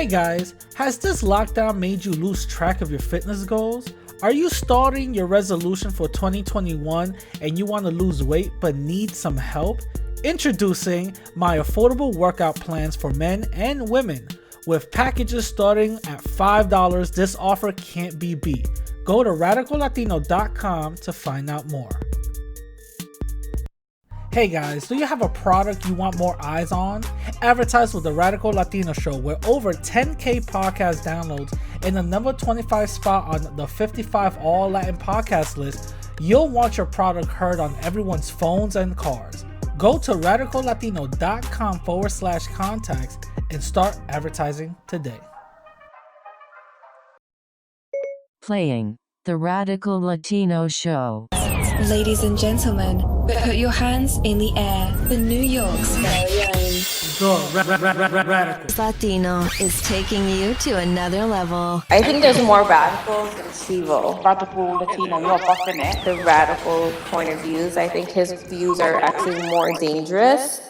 Hey guys, has this lockdown made you lose track of your fitness goals? Are you starting your resolution for 2021 and you want to lose weight but need some help? Introducing my affordable workout plans for men and women. With packages starting at $5, this offer can't be beat. Go to radicallatino.com to find out more. Hey guys, do you have a product you want more eyes on? Advertise with the Radical Latino Show, where over 10K podcast downloads and the number 25 spot on the 55 All Latin podcast list. You'll want your product heard on everyone's phones and cars. Go to radicallatino.com/contacts and start advertising today. Playing the Radical Latino Show. Ladies and gentlemen, put your hands in the air for New York's very own. Radical Latino is taking you to another level. I think there's more radicals than civil. Radical Latino, you're buffing it. The radical point of views, I think his views are actually more dangerous.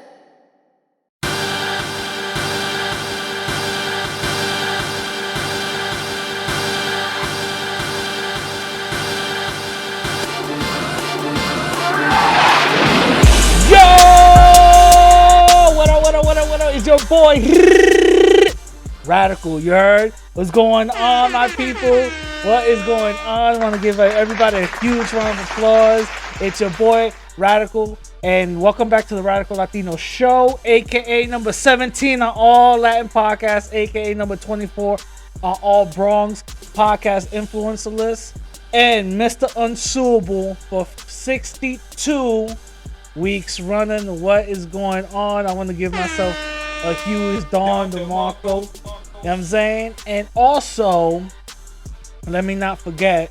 It's your boy Radical. You heard? What's going on, my people? What is going on? I want to give everybody a huge round of applause. It's your boy Radical, and welcome back to the Radical Latino Show, aka number 17 on all Latin podcasts, aka number 24 on all Bronx podcast influencer lists, and Mr. Unsuable for 62 weeks running. What is going on? I want to give myself a huge Don DeMarco, you know what I'm saying? And also, let me not forget,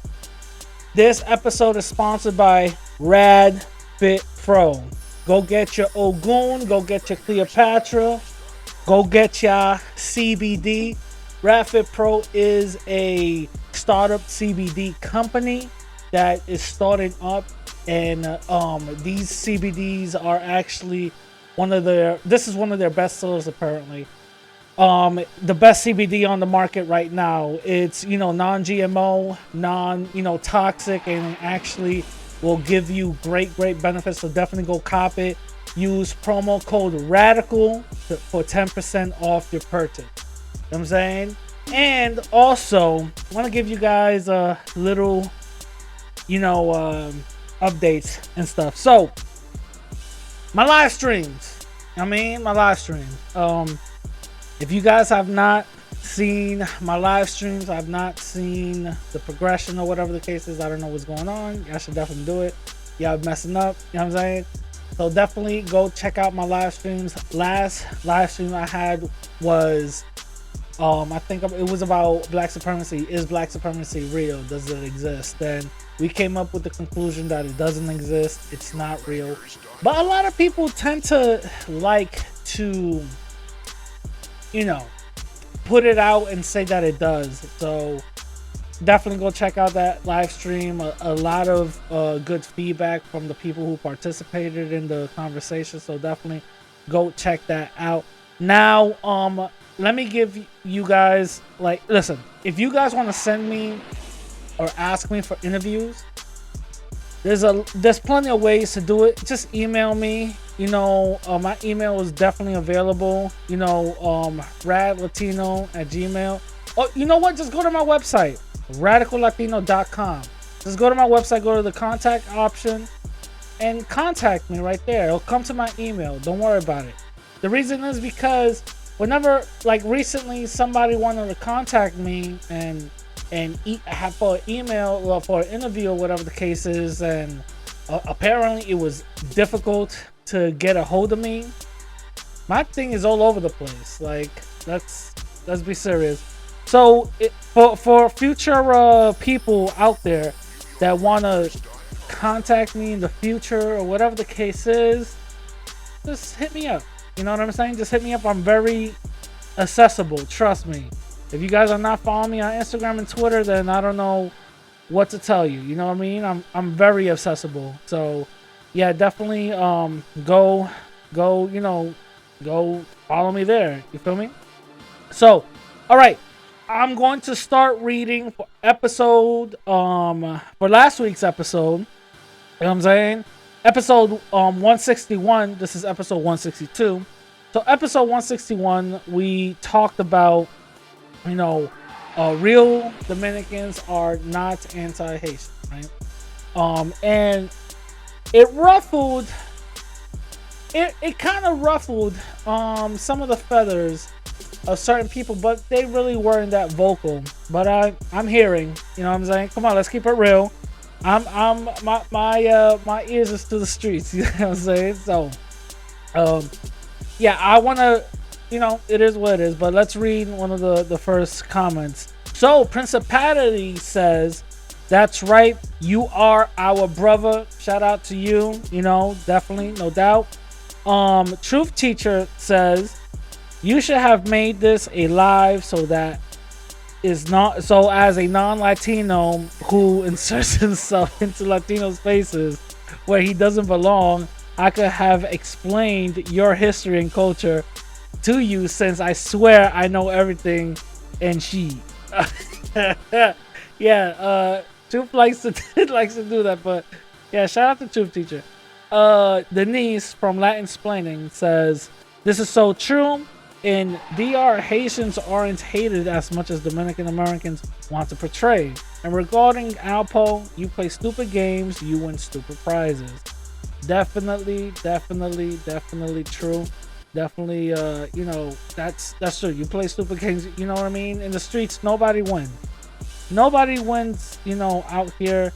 this episode is sponsored by Rad Fit Pro. Go get your Ogun, go get your Cleopatra, go get your CBD. Rad Fit Pro is a startup CBD company that is starting up, and these CBDs are actually one of their best sellers apparently. The best CBD on the market right now. It's, non-GMO, toxic, and actually will give you great benefits. So definitely go cop it. Use promo code RADICAL for 10% off your purchase. You know what I'm saying? And also, I want to give you guys a little, updates and stuff. So, my live streams. If you guys have not seen my live streams, I've not seen the progression or whatever the case is, I don't know what's going on. Y'all should definitely do it. Y'all messing up, you know what I'm saying? So definitely go check out my live streams. Last live stream I had was, I think it was about black supremacy. Is black supremacy real? Does it exist? And we came up with the conclusion that it doesn't exist. It's not real. But a lot of people tend to like to, put it out and say that it does. So definitely go check out that live stream. A lot of good feedback from the people who participated in the conversation. So definitely go check that out. Now, let me give you guys, listen, if you guys want to send me or ask me for interviews, there's plenty of ways to do it. Just email me. My email is definitely available. radlatino@gmail. Oh, you know what? Just go to my website, radicallatino.com. Just go to my website, go to the contact option, and contact me right there. It'll come to my email. Don't worry about it. The reason is because whenever, recently, somebody wanted to contact me and have for an email or for an interview or whatever the case is, and apparently it was difficult to get a hold of me. My thing is all over the place. Let's be serious. So for future people out there that want to contact me in the future or whatever the case is, just hit me up. You know what I'm saying? Just hit me up. I'm very accessible. Trust me. If you guys are not following me on Instagram and Twitter, then I don't know what to tell you. You know what I mean? I'm very accessible. So yeah, definitely go follow me there. You feel me? So All right. I'm going to start reading for for last week's episode. You know what I'm saying? Episode 161. This is episode 162. So episode 161, we talked about, real Dominicans are not anti-Haitian, right? And it kind of ruffled some of the feathers of certain people, but they really weren't that vocal. But I'm hearing, you know what I'm saying? Come on, let's keep it real. My ears is to the streets, you know what I'm saying? So, yeah, I want to, it is what it is, but let's read one of the first comments. So, Principality says, that's right, you are our brother. Shout out to you, definitely, no doubt. Truth Teacher says, you should have made this a live so as a non-Latino who inserts himself into Latino spaces where he doesn't belong, I could have explained your history and culture to you, since I swear I know everything and she. Yeah, Truth likes to do that, but yeah, shout out to Truth Teacher. Denise from Latin Explaining says, this is so true. In DR, Haitians aren't hated as much as Dominican Americans want to portray. And regarding Alpo, you play stupid games, you win stupid prizes. Definitely true. Definitely, that's true. You play stupid games, you know what I mean? In the streets, nobody wins. Nobody wins, out here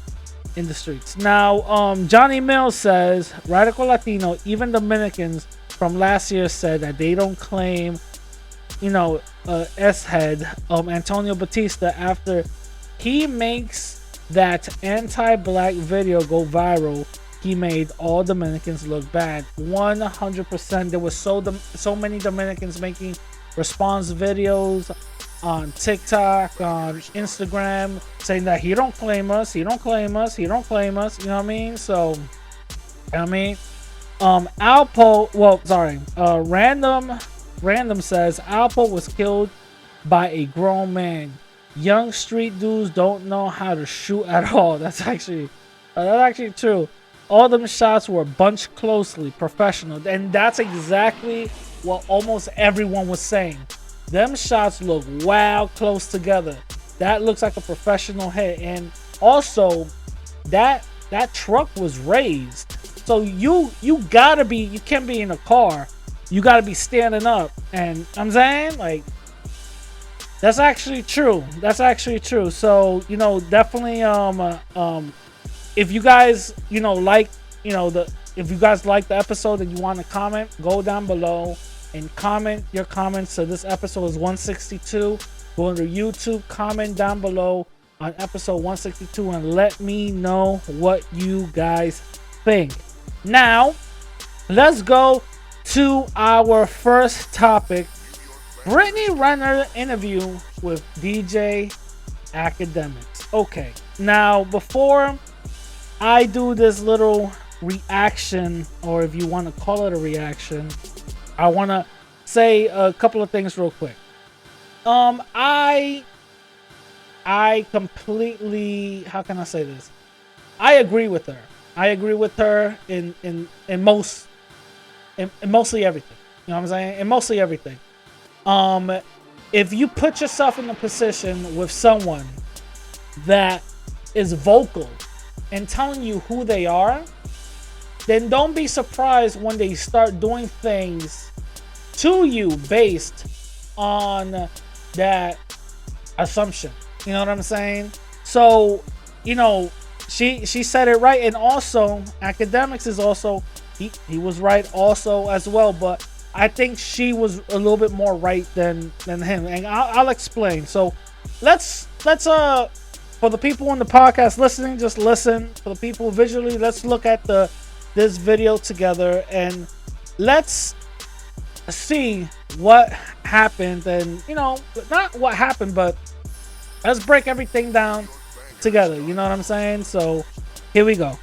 in the streets. Now, Johnny Mills says, Radical Latino, even Dominicans from last year said that they don't claim, S-head, Antonio Batista, after he makes that anti-black video go viral. He made all Dominicans look bad. 100%. There was so many Dominicans making response videos on TikTok, on Instagram, saying that he don't claim us, you know what I mean? So, Alpo, Random says Alpo was killed by a grown man. Young street dudes don't know how to shoot at all. That's actually true. All them shots were bunched closely, professional, and that's exactly what almost everyone was saying. Them shots look wow close together. That looks like a professional hit, and also that truck was raised. So you can't be in a car. You gotta be standing up. And I'm saying, like, that's actually true. So, definitely, if you guys, if you guys like the episode and you want to comment, go down below and comment your comments. So this episode is 162. Go into YouTube, comment down below on episode 162 and let me know what you guys think. Now, let's go to our first topic. Brittany Renner interview with DJ Akademiks. Okay, now before I do this little reaction, or if you want to call it a reaction, I want to say a couple of things real quick. I completely, how can I say this? I agree with her. In mostly everything. You know what I'm saying? In mostly everything. If you put yourself in a position with someone that is vocal and telling you who they are, then don't be surprised when they start doing things to you based on that assumption. You know what I'm saying? So, she said it right. And also, Akademiks is also, he was right also as well. But I think she was a little bit more right than him. And I'll explain. So let's for the people on the podcast listening, just listen. For the people visually, let's look at this video together and let's see what happened. And not what happened, but let's break everything down together. You know what I'm saying? So here we go.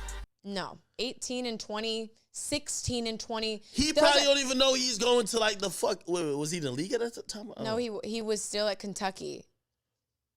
No, 18 and 20 16 and 20. He probably don't even know he's going to like the fuck. Wait, was he in the league at that time? No, he was still at Kentucky.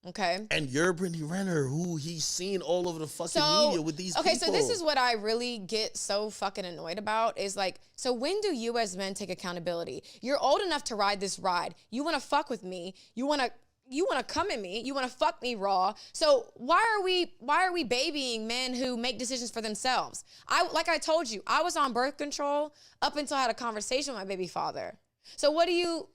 Okay. And you're Brittany Renner, who he's seen all over the fucking media with these people. Okay, so this is what I really get so fucking annoyed about is like, so when do you as men take accountability? You're old enough to ride this ride. You want to fuck with me. You want to come at me. You want to fuck me raw. So why are we babying men who make decisions for themselves? Like I told you, I was on birth control up until I had a conversation with my baby father. So what do you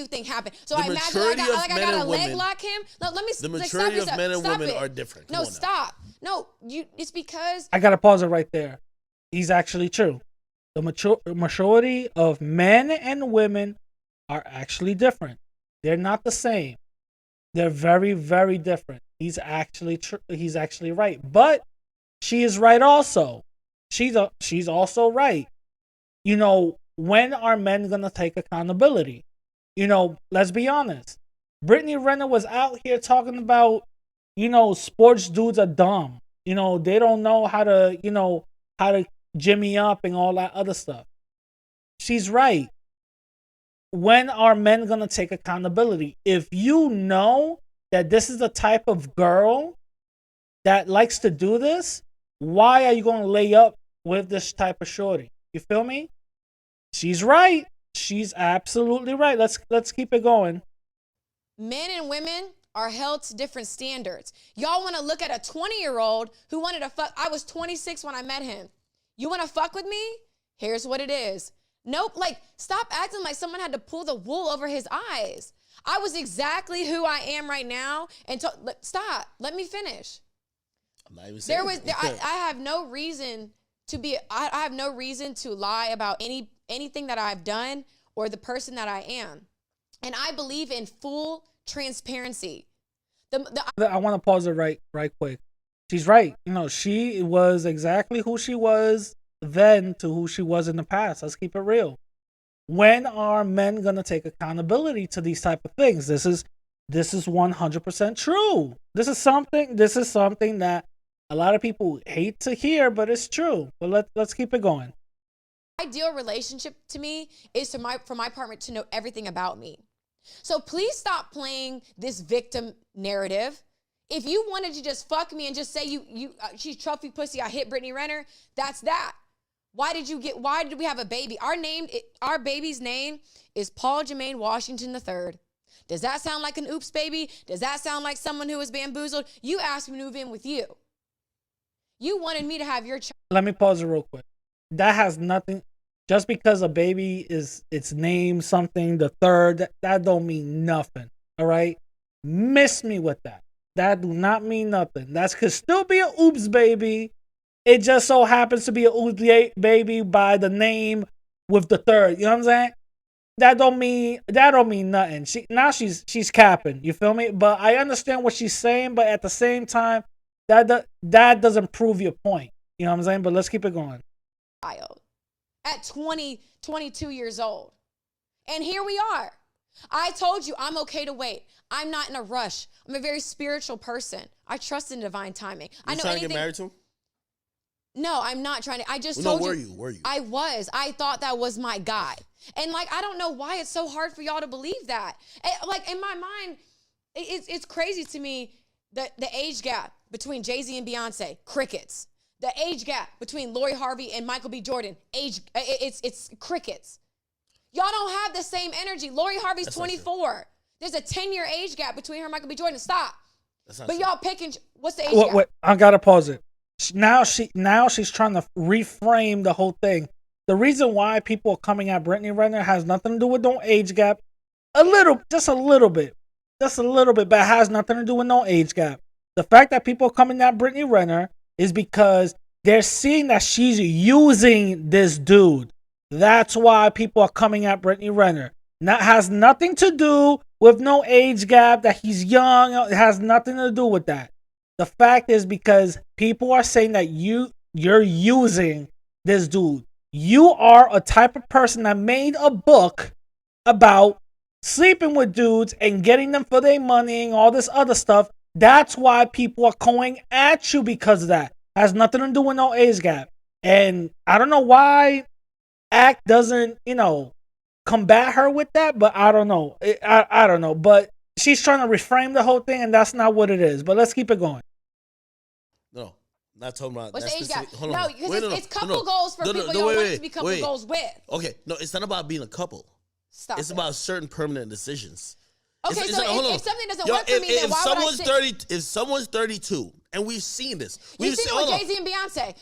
think happened? So I imagine I got a leg lock him. No, let me. The maturity of men and women are different. No, stop. No, it's because I gotta pause it right there. He's actually true. The maturity of men and women are actually different. They're not the same. They're very, very different. He's actually right. But she is right also. She's also right. You know, when are men gonna take accountability? You know, let's be honest. Brittany Renner was out here talking about, you know, sports dudes are dumb. You know, they don't know how to jimmy up and all that other stuff. She's right. When are men gonna take accountability? If you know that this is the type of girl that likes to do this, why are you gonna lay up with this type of shorty? You feel me? She's right. She's absolutely right. Let's keep it going. Men and women are held to different standards. Y'all want to look at a 20-year-old who wanted to fuck. I was 26 when I met him. You want to fuck with me? Here's what it is. Nope. Like, stop acting like someone had to pull the wool over his eyes. I was exactly who I am right now. And stop. Let me finish. I'm not even saying I have no reason to be. I have no reason to lie about anything that I've done or the person that I am. And I believe in full transparency. I want to pause it right quick. She's right. You know, she was exactly who she was then to who she was in the past. Let's keep it real. When are men gonna take accountability to these type of things? This is 100% true. This is something that a lot of people hate to hear, but it's true. But let's keep it going. Ideal relationship to me is for my partner to know everything about me. So please stop playing this victim narrative. If you wanted to just fuck me and just say she's trophy pussy, I hit Brittany Renner, that's that. Why did we have a baby? Our baby's name is Paul Jermaine Washington III. Does that sound like an oops baby? Does that sound like someone who was bamboozled? You asked me to move in with you. You wanted me to have your child. Let me pause it real quick. That has nothing. Just because a baby is its name something, the third, that don't mean nothing. All right, miss me with that. That do not mean nothing. That could still be a oops baby. It just so happens to be a oops baby by the name with the third. You know what I'm saying? That don't mean nothing. She's capping. You feel me? But I understand what she's saying. But at the same time, that doesn't prove your point. You know what I'm saying? But let's keep it going. At 22 years old. And here we are. I told you I'm okay to wait. I'm not in a rush. I'm a very spiritual person. I trust in divine timing. You trying to get married to him? No, I'm not trying to. I just told you. Were you? I was. I thought that was my guy. And like, I don't know why it's so hard for y'all to believe that. Like in my mind, it's crazy to me that the age gap between Jay-Z and Beyonce, crickets. The age gap between Lori Harvey and Michael B. Jordan, it's crickets. Y'all don't have the same energy. Lori Harvey's 24. There's a 10-year age gap between her and Michael B. Jordan. Stop. But y'all picking, what's the age gap? Wait, I gotta pause it. Now she's trying to reframe the whole thing. The reason why people are coming at Brittany Renner has nothing to do with no age gap. Just a little bit, but it has nothing to do with no age gap. The fact that people are coming at Brittany Renner is because they're seeing that she's using this dude. That's why people are coming at Brittany Renner. That has nothing to do with no age gap, that he's young. It has nothing to do with that. The fact is because people are saying that you're using this dude. You are a type of person that made a book about sleeping with dudes and getting them for their money and all this other stuff. That's why people are going at you because of that. Has nothing to do with no age gap. And I don't know why Act doesn't, combat her with that, but I don't know. I don't know. But she's trying to reframe the whole thing, and that's not what it is. But let's keep it going. No, not talking about. What's the age gap? Hold No, on. because Wait, it's couple goals for people you want to be couple goals with. Okay, no, it's not about being a couple. Stop. It's about certain permanent decisions. Okay, it's so hold if something doesn't work for me, then why would I sit? If someone's 32, and we've seen this, You've seen it with Jay-Z and Beyonce.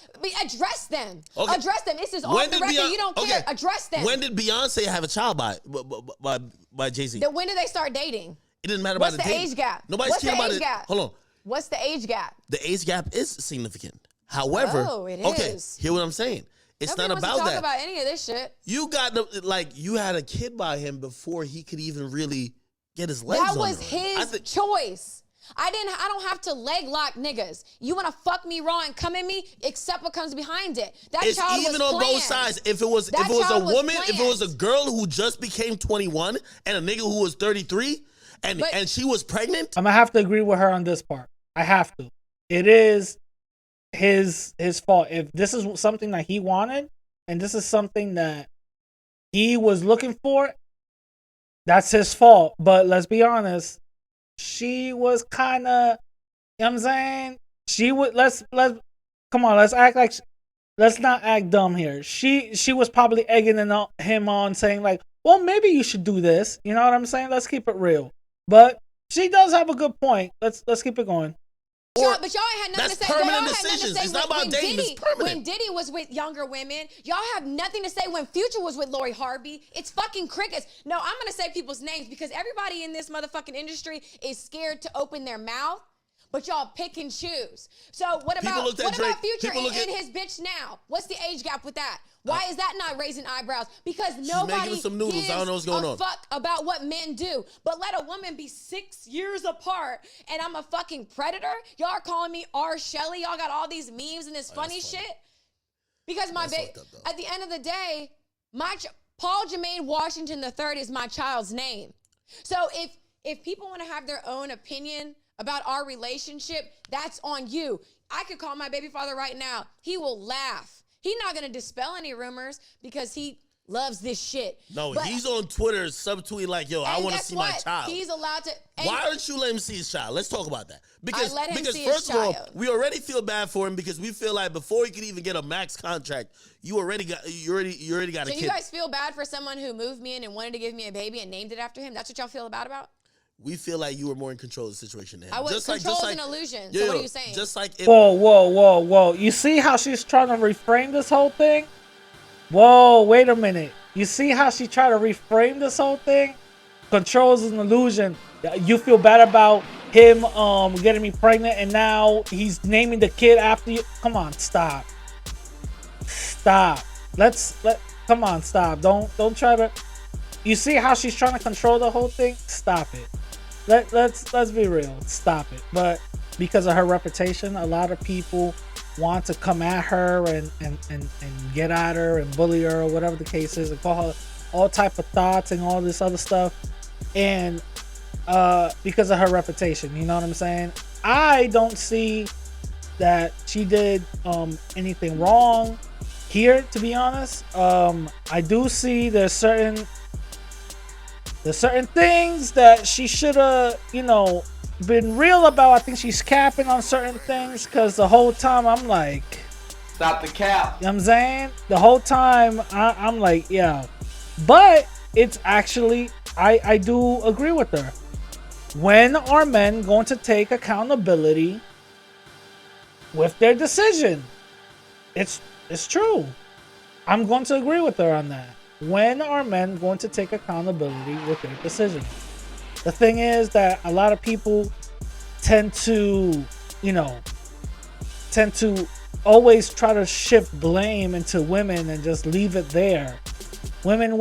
Address them. Okay. Address them. This is off the record. You don't care. Address them. When did Beyonce have a child by Jay-Z? When did they start dating? It didn't matter What's about the the age gap? Nobody's caring about it. Hold on. What's the age gap? The age gap is significant. However, it is. Hear what I'm saying. It's Nobody not about wants to that. talk about any of this shit. You got you had a kid by him before he could even really get his legs on That was her. his choice. I don't have to leg lock niggas. You want to fuck me raw and come at me? Accept what comes behind it. That it's child even was on planned. both sides. If it was That a child was woman, if it was a planned. girl who just became 21 and a nigga who was 33 and she was pregnant, I'm gonna have to agree with her on this part. I have to. It is his fault. If this is something that he wanted and this is something that he was looking for, that's his fault. But let's be honest, she was kind of, you know what I'm saying? She would let's come on, let's not act dumb here. She was probably egging him on, saying like, well, maybe you should do this. You know what I'm saying? Let's keep it real. But she does have a good point. Let's keep it going. But y'all ain't had nothing to say. permanent Y'all had decisions. nothing to say It's not about when dating, it's permanent. When Diddy was with younger women, y'all have nothing to say when Future was with Lori Harvey. It's fucking crickets. No, I'm gonna say people's names because everybody in this motherfucking industry is scared to open their mouth. But y'all pick and choose. So what about Future and his bitch now? What's the age gap with that? Why is that not raising eyebrows? Because nobody making some noodles. gives I don't know what's going a on. fuck about what men do. But let a woman be 6 years apart and I'm a fucking predator? Y'all are calling me R. Shelley. Y'all got all these memes and this funny shit. Because my baby, at the end of the day, Paul Jermaine Washington III is my child's name. So if people want to have their own opinion about our relationship, that's on you. I could call my baby father right now. He will laugh. He's not going to dispel any rumors because he loves this shit. No, but he's on Twitter subtweeting like, yo, I want to see my child. He's allowed to. Why aren't you letting him see his child? Let's talk about that. Because let him see first his of all, child. we already feel bad for him because we feel like before he could even get a max contract, you already got a kid. So you guys feel bad for someone who moved me in and wanted to give me a baby and named it after him? That's what y'all feel bad about? We feel like you were more in control of the situation than him. I was. Control is an illusion. Yeah, so what are you saying? Just like if, Whoa. You see how she's trying to reframe this whole thing? Whoa, wait a minute. You see how she tried to reframe this whole thing? Control is an illusion. You feel bad about him getting me pregnant and now he's naming the kid after you? Come on, stop. Come on, stop. Don't try to. You see how she's trying to control the whole thing? Stop it. Let's be real. Stop it. But because of her reputation, a lot of people want to come at her and get at her and bully her or whatever the case is and call her all type of thoughts and all this other stuff. And because of her reputation, you know what I'm saying? I don't see that she did anything wrong here, to be honest. I do see there's certain things that she should have, been real about. I think she's capping on certain things because the whole time I'm like, stop the cap. You know what I'm saying? The whole time I'm like, yeah. But it's actually, I do agree with her. When are men going to take accountability with their decision? It's true. I'm going to agree with her on that. When are men going to take accountability with their decision? The thing is that a lot of people tend to always try to shift blame into women and just leave it there. Women.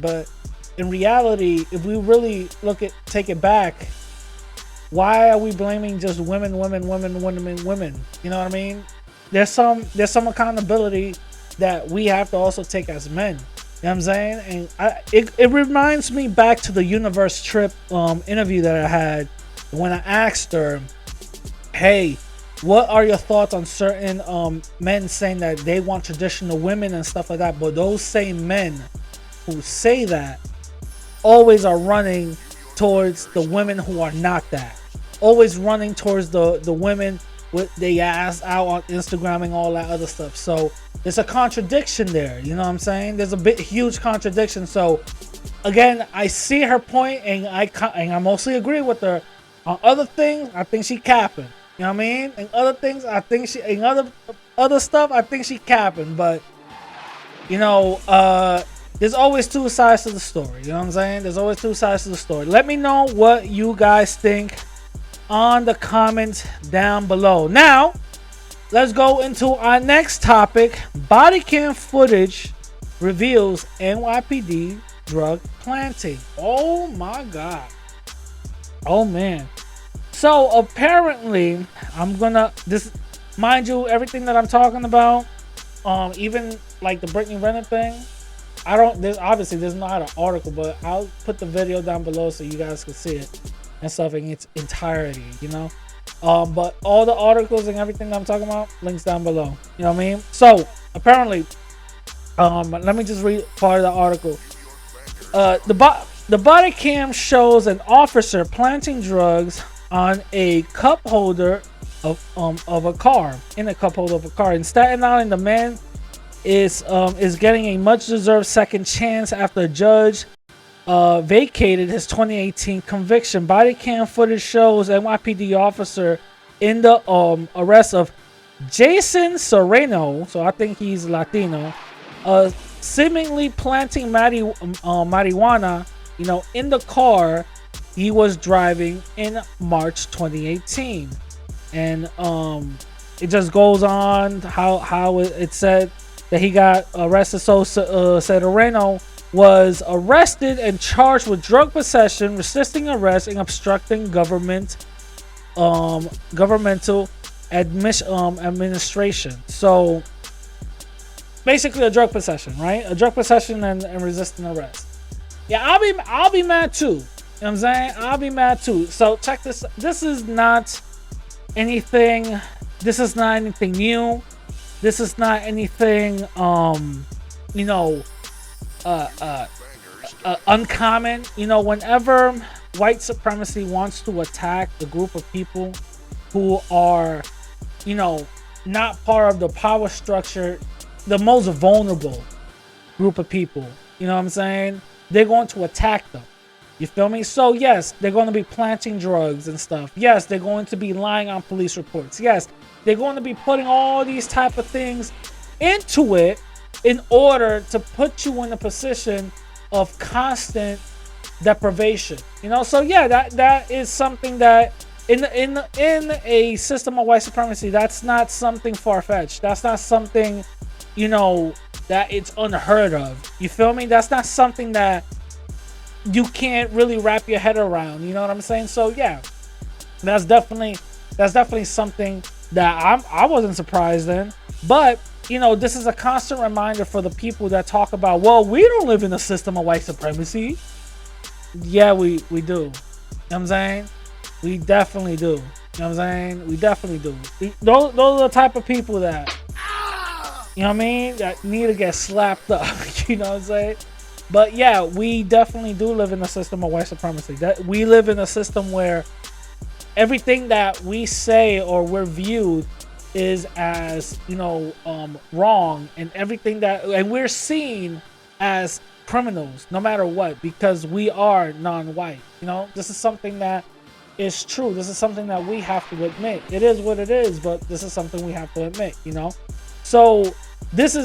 But in reality, if we really take it back, why are we blaming just women? You know what I mean? There's some accountability that we have to also take as men. You know what I'm saying? And it reminds me back to the Universe Trip interview that I had when I asked her, hey, what are your thoughts on certain men saying that they want traditional women and stuff like that, but those same men who say that always are running towards the women who are not that, always running towards the women with the ass out on Instagram and all that other stuff. So there's a contradiction there, you know what I'm saying? There's a huge contradiction. So again, I see her point, and I mostly agree with her. On other things, I think she capping. You know what I mean? And other things, I think she, and other stuff, I think she capping. But you know, there's always two sides to the story. You know what I'm saying? There's always two sides to the story. Let me know what you guys think on the comments down below. Now, let's go into our next topic. Body cam footage reveals NYPD drug planting. Oh my God. Oh man. So apparently, mind you, everything that I'm talking about, even like the Brittany Renner thing, there's not an article, but I'll put the video down below so you guys can see it and stuff in its entirety, you know. But all the articles and everything that I'm talking about, links down below. You know what I mean? So apparently, let me just read part of the article. The body cam shows an officer planting drugs on a cup holder of a car, in a cup holder of a car. In Staten Island, the man is getting a much-deserved second chance after a judge vacated his 2018 conviction. Body cam footage shows NYPD officer in the arrest of Jason Serrano, so I think he's Latino, seemingly planting marijuana, you know, in the car he was driving in March 2018. And it just goes on how it said that he got arrested. So Serrano was arrested and charged with drug possession, resisting arrest, and obstructing governmental administration. So basically a drug possession, right? A drug possession and resisting arrest. Yeah, I'll be mad too. You know what I'm saying? I'll be mad too. So check this. This is not anything new. This is not anything uncommon. You know, whenever white supremacy wants to attack a group of people who are, you know, not part of the power structure, the most vulnerable group of people, you know what I'm saying, they're going to attack them. You feel me? So yes, they're going to be planting drugs and stuff. Yes, they're going to be lying on police reports. Yes, they're going to be putting all these type of things into it in order to put you in a position of constant deprivation. You know, so yeah, that is something that in a system of white supremacy, that's not something far-fetched. That's not something, you know, that it's unheard of. You feel me? That's not something that you can't really wrap your head around. You know what I'm saying? So yeah, that's definitely something that I wasn't surprised in. But you know, this is a constant reminder for the people that talk about, well, we don't live in a system of white supremacy. Yeah, we do. You know what I'm saying? We definitely do. You know what I'm saying? We definitely do. Those are the type of people that, you know what I mean, that need to get slapped up. You know what I'm saying? But yeah, we definitely do live in a system of white supremacy. That we live in a system where everything that we say or we're viewed is as, you know, wrong, and everything and we're seen as criminals no matter what, because we are non-white. You know, this is something that is true. This is something that we have to admit. It is what it is, but this is something we have to admit, you know. So this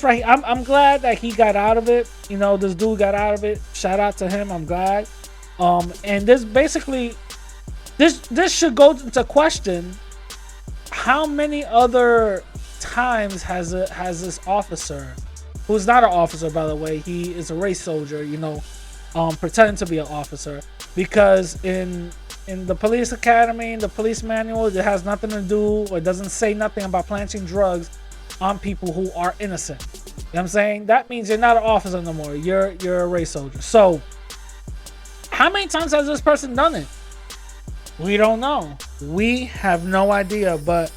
right here, I'm glad that he got out of it. You know, this dude got out of it. Shout out to him. I'm glad. And this basically, this should go into question, how many other times has this officer, who's not an officer, by the way, he is a race soldier, you know, pretending to be an officer, because in the police academy, in the police manual, it has nothing to do, or doesn't say nothing about planting drugs on people who are innocent. You know what I'm saying? That means you're not an officer no more. You're a race soldier. So how many times has this person done it? We don't know. We have no idea, but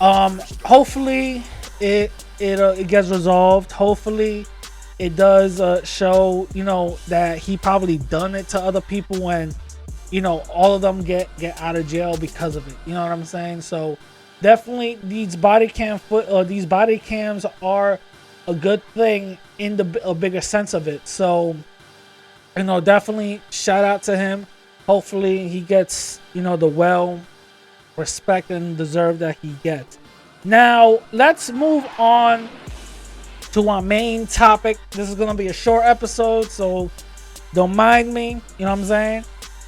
hopefully it gets resolved. Hopefully it does show, you know, that he probably done it to other people, and you know, all of them get out of jail because of it. You know what I'm saying? So definitely these body cams are a good thing in a bigger sense of it. So, you know, definitely shout out to him. Hopefully he gets, you know, the respect and deserve that he gets. Now let's move on to our main topic. This is gonna be a short episode, so don't mind me. You know what I'm saying?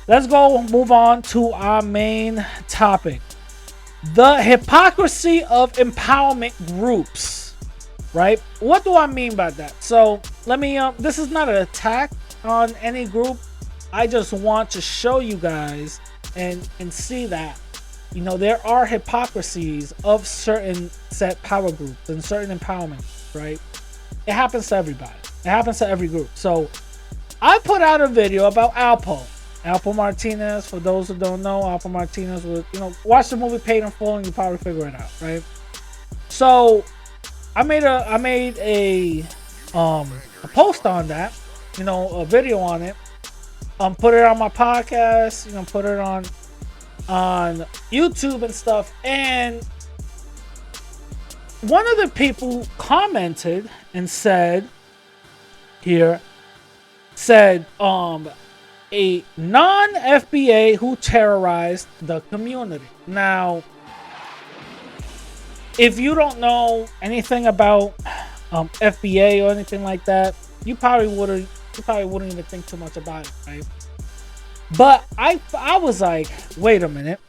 Let's go move on to our main topic. The hypocrisy of empowerment groups, right? What do I mean by that? So let me, this is not an attack on any group. I just want to show you guys and see that, you know, there are hypocrisies of certain set power groups and certain empowerment, right? It happens to everybody. It happens to every group. So I put out a video about Alpo Martinez. For those who don't know, Alpo Martinez was, you know, watch the movie Paid in Full and you probably figure it out, right? So I made a post on that, you know, a video on it. Put it on my podcast, you know, put it on YouTube and stuff. And one of the people commented and said, a non-FBA who terrorized the community. Now, if you don't know anything about FBA or anything like that, you probably wouldn't even think too much about it, right? But I was like, wait a minute.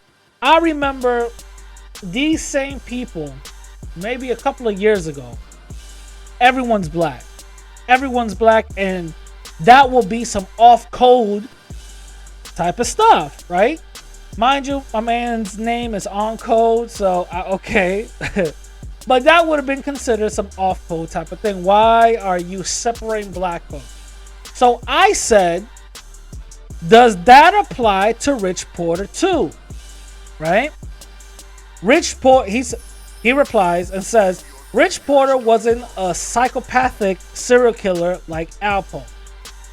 I remember these same people maybe a couple of years ago. Everyone's black, and that will be some off-code type of stuff, right? Mind you, my man's name is on code, so okay. But that would have been considered some off-code type of thing. Why are you separating black folks? So I said, does that apply to Rich Porter too? Right? Rich Porter, he replies and says, Rich Porter wasn't a psychopathic serial killer like Alpo.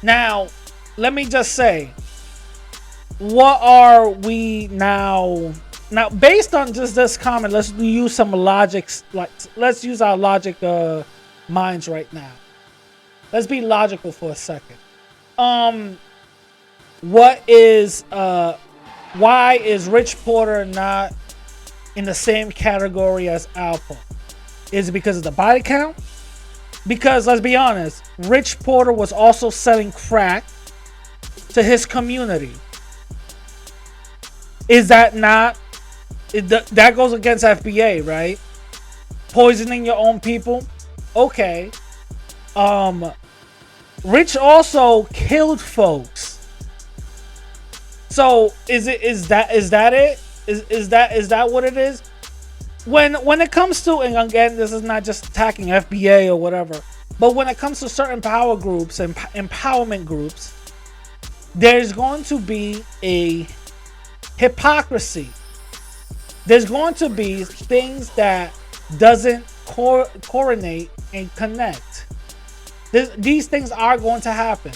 Now, let me just say, what are we now? Now, based on just this comment, let's use some logic. Let's use our logic minds right now. Let's be logical for a second. Why is Rich Porter not in the same category as Alpo? Is it because of the body count? Because let's be honest, Rich Porter was also selling crack to his community. Is that not? That goes against FBA, right? Poisoning your own people. Okay. Rich also killed folks. So is that it? Is that what it is? When it comes to, and again, this is not just attacking FBA or whatever, but when it comes to certain power groups and empowerment groups, there's going to be a hypocrisy. There's going to be things that doesn't coordinate and connect. These things are going to happen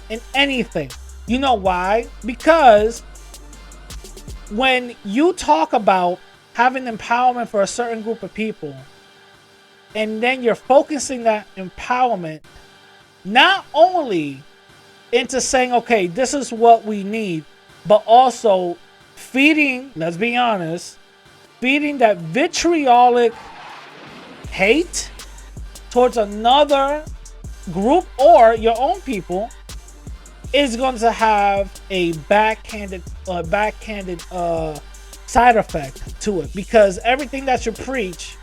in anything. You know why? Because when you talk about having empowerment for a certain group of people, and then you're focusing that empowerment not only into saying, okay, this is what we need, but also feeding, let's be honest, feeding that vitriolic hate towards another group or your own people is going to have a backhanded side effect to it, because everything that you preach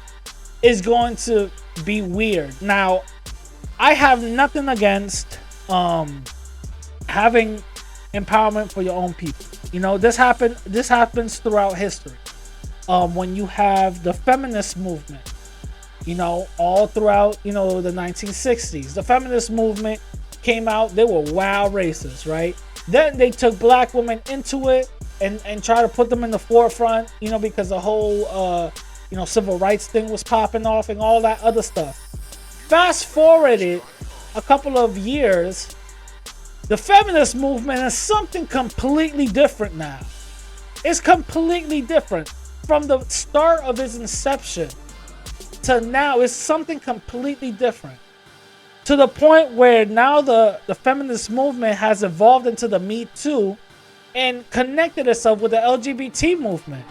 is going to be weird. Now, I have nothing against having empowerment for your own people. You know, this happens throughout history. When you have the feminist movement, you know, all throughout, you know, the 1960s, the feminist movement came out. They were wild racists, right? Then they took black women into it, and try to put them in the forefront, you know, because the whole civil rights thing was popping off and all that other stuff. Fast forward it a couple of years, the feminist movement is something completely different now. It's completely different. From the start of its inception to now, it's something completely different. To the point where now the feminist movement has evolved into the Me Too and connected itself with the LGBT movement.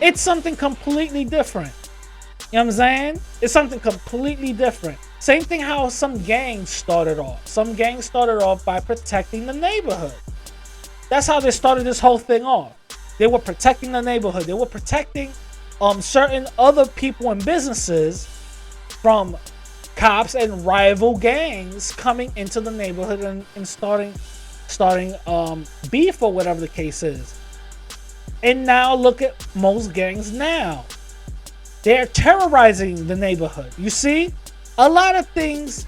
It's something completely different. You know what I'm saying? It's something completely different. Same thing how some gangs started off. Some gangs started off by protecting the neighborhood. That's how they started this whole thing off. They were protecting the neighborhood. They were protecting certain other people and businesses from cops and rival gangs coming into the neighborhood and starting beef or whatever the case is. And now look at most gangs now. They're terrorizing the neighborhood. You see? A lot of things,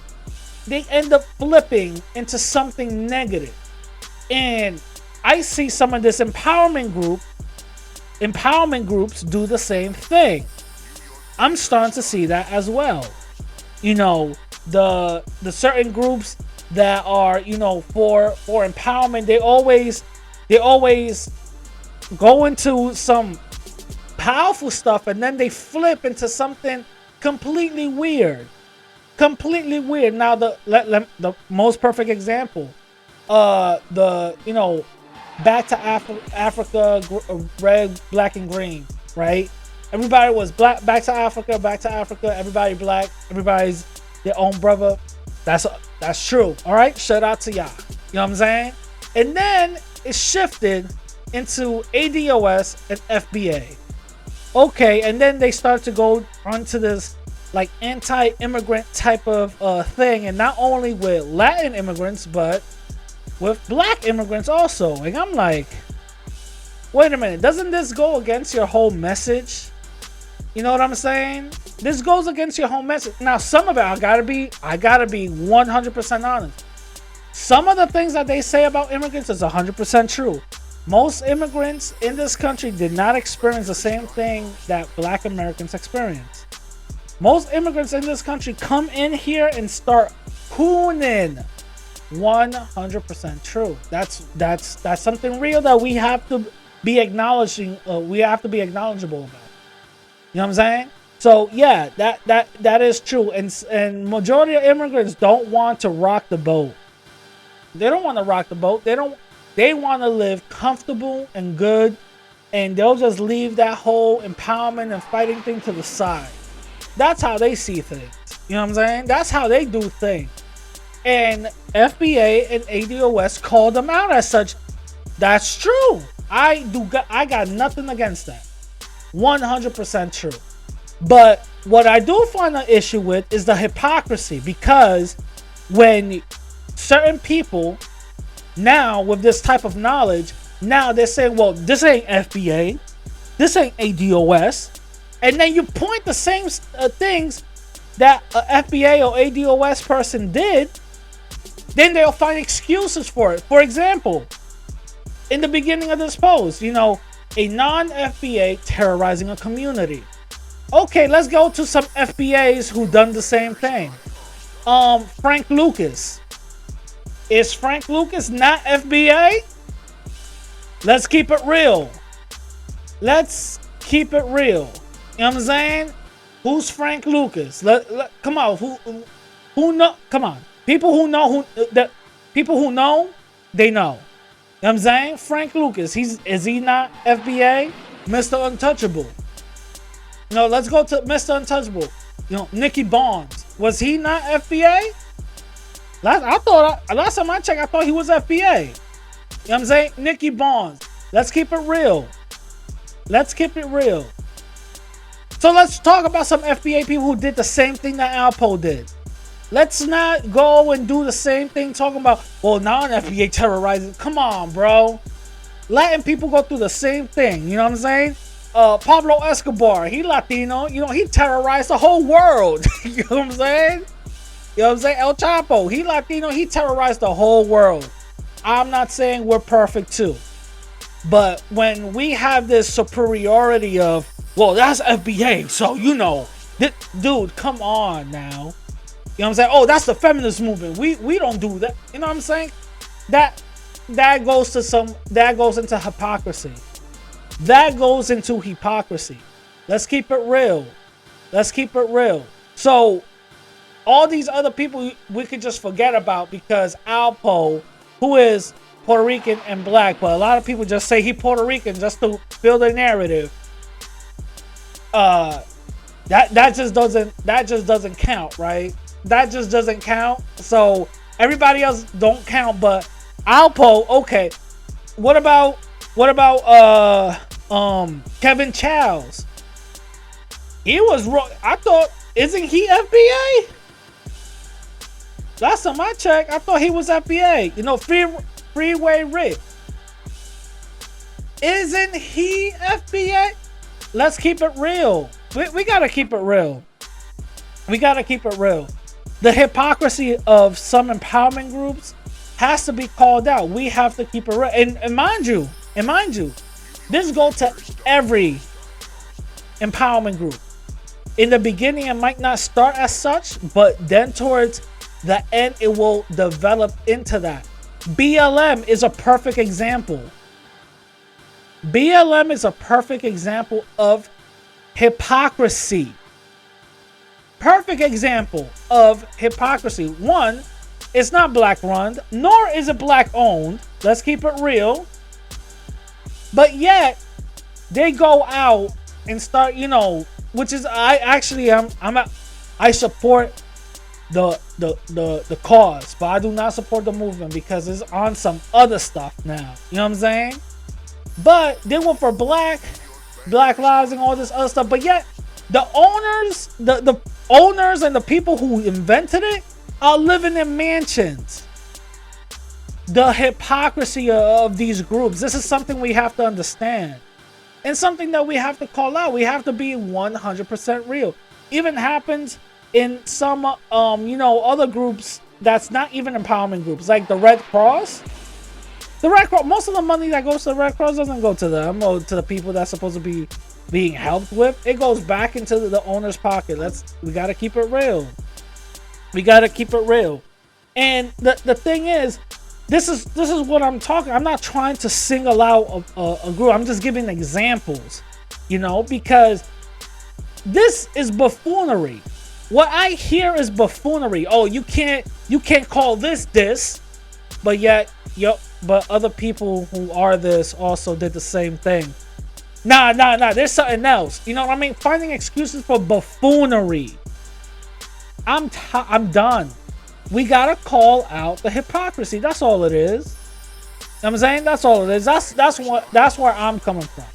they end up flipping into something negative. And I see some of this empowerment groups do the same thing. I'm starting to see that as well. You know, the certain groups that are, you know, for empowerment, they always go into some powerful stuff and then they flip into something completely weird. Completely weird. Now the most perfect example, Back to Africa, red, black, and green, right? Everybody was black. Back to Africa. Everybody black. Everybody's their own brother. That's true. All right. Shout out to y'all. You know what I'm saying? And then it shifted into ADOS and FBA. Okay, and then they start to go onto this like anti-immigrant type of thing, and not only with Latin immigrants, but with black immigrants also. And I'm like, wait a minute, doesn't this go against your whole message? You know what I'm saying? This goes against your whole message. Now, some of it, I gotta be 100% honest. Some of the things that they say about immigrants is 100% true. Most immigrants in this country did not experience the same thing that black Americans experience. Most immigrants in this country come in here and start cooning. 100% true. That's something real that we have to be acknowledging. We have to be knowledgeable about. You know what I'm saying? So yeah, that is true. And majority of immigrants don't want to rock the boat. They don't want to rock the boat. They want to live comfortable and good, and they'll just leave that whole empowerment and fighting thing to the side. That's how they see things. You know what I'm saying? That's how they do things. And FBA and ADOS called them out as such. That's true. I got nothing against that. 100% true. But what I do find an issue with is the hypocrisy, because when certain people now with this type of knowledge, now they're saying, well, this ain't FBA, this ain't ADOS, and then you point the same things that a FBA or ADOS person did, then they'll find excuses for it. For example, in the beginning of this post, you know, a non-FBA terrorizing a community. Okay, let's go to some FBAs who done the same thing. Frank Lucas. Is Frank Lucas not FBA? Let's keep it real. Let's keep it real. You know what I'm saying? Who's Frank Lucas? Come on. Who know? Come on. People who know people who know, they know. You know what I'm saying? Frank Lucas. Is he not FBA? Mr. Untouchable. You know, let's go to Mr. Untouchable. You know, Nicky Barnes. Was he not FBA? Last time I checked, I thought he was FBA. You know what I'm saying? Nicky Barnes. Let's keep it real. Let's keep it real. So let's talk about some FBA people who did the same thing that Alpo did. Let's not go and do the same thing talking about, well, non-FBA terrorizing. Come on, bro. Latin people go through the same thing. You know what I'm saying? Pablo Escobar, he Latino. You know, he terrorized the whole world. You know what I'm saying? You know what I'm saying? El Chapo, he Latino, he terrorized the whole world. I'm not saying we're perfect too. But when we have this superiority of, well, that's FBA, so you know, dude, come on now. You know what I'm saying? Oh, that's the feminist movement. We don't do that. You know what I'm saying? That goes into hypocrisy. That goes into hypocrisy. Let's keep it real. Let's keep it real. So all these other people we could just forget about because Alpo, who is Puerto Rican and black, but a lot of people just say he Puerto Rican just to fill their narrative. That just doesn't count, right? That just doesn't count. So everybody else don't count, but Alpo, okay. What about Kevin Childs? He was wrong. I thought, isn't he FBA? Last time I checked, I thought he was FBA. You know, Freeway Rick. Isn't he FBA? Let's keep it real. We gotta keep it real. We gotta keep it real. The hypocrisy of some empowerment groups has to be called out. We have to keep it real. And mind you, this goes to every empowerment group. In the beginning, it might not start as such, but then towards the end, it will develop into that. BLM is a perfect example. BLM is a perfect example of hypocrisy. Perfect example of hypocrisy. One, it's not black run, nor is it black owned. Let's keep it real. But yet, they go out and start, you know, which is I support the cause, but I do not support the movement because it's on some other stuff now. You know what I'm saying? But they went for black lives and all this other stuff. But yet, the owners and the people who invented it are living in mansions. The hypocrisy of these groups. This is something we have to understand. And something that we have to call out. We have to be 100% real. Even happens in some, other groups that's not even empowerment groups, like the Red Cross. The Red Cross, most of the money that goes to the Red Cross doesn't go to them or to the people that's supposed to be being helped with. It goes back into the owner's pocket. We got to keep it real. We got to keep it real. And the thing is, this is what I'm talking. I'm not trying to single out a group. I'm just giving examples, because this is buffoonery. What I hear is buffoonery. Oh, you can't call this, but yet, but other people who are this also did the same thing. Nah. There's something else. You know what I mean? Finding excuses for buffoonery. I'm done. We gotta call out the hypocrisy. That's all it is. You know what I'm saying? That's all it is. That's where I'm coming from.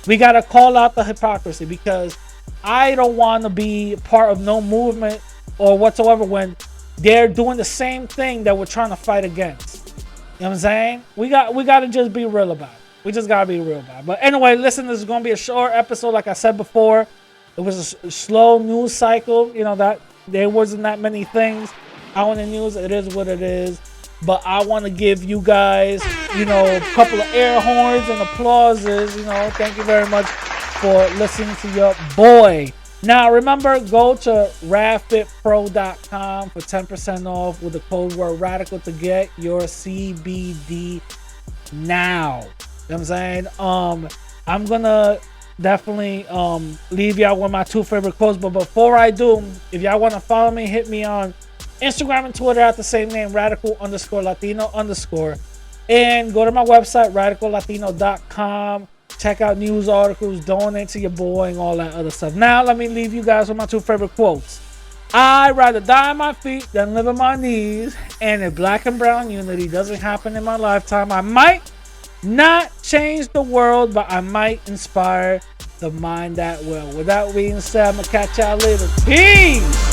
We gotta call out the hypocrisy because I don't want to be part of no movement or whatsoever when they're doing the same thing that we're trying to fight against. You know what I'm saying? We gotta just be real about it. We just gotta be real about it. But anyway, listen, this is gonna be a short episode, like I said before. It was a slow news cycle. That there wasn't that many things out in the news. It is what it is. But I want to give you guys, a couple of air horns and applauses. Thank you very much for listening to your boy. Now, remember, go to radfitpro.com for 10% off with the code word radical to get your CBD now. You know what I'm saying? I'm gonna definitely leave y'all with my 2 favorite quotes. But before I do, if y'all want to follow me, hit me on Instagram and Twitter at the same name, radical_Latino_. And go to my website, radicallatino.com. Check out news articles, donate to your boy, and all that other stuff. Now, let me leave you guys with my 2 favorite quotes. I'd rather die on my feet than live on my knees. And if black and brown unity doesn't happen in my lifetime, I might not change the world, but I might inspire the mind that will. With that being said, I'm going to catch y'all later. Peace!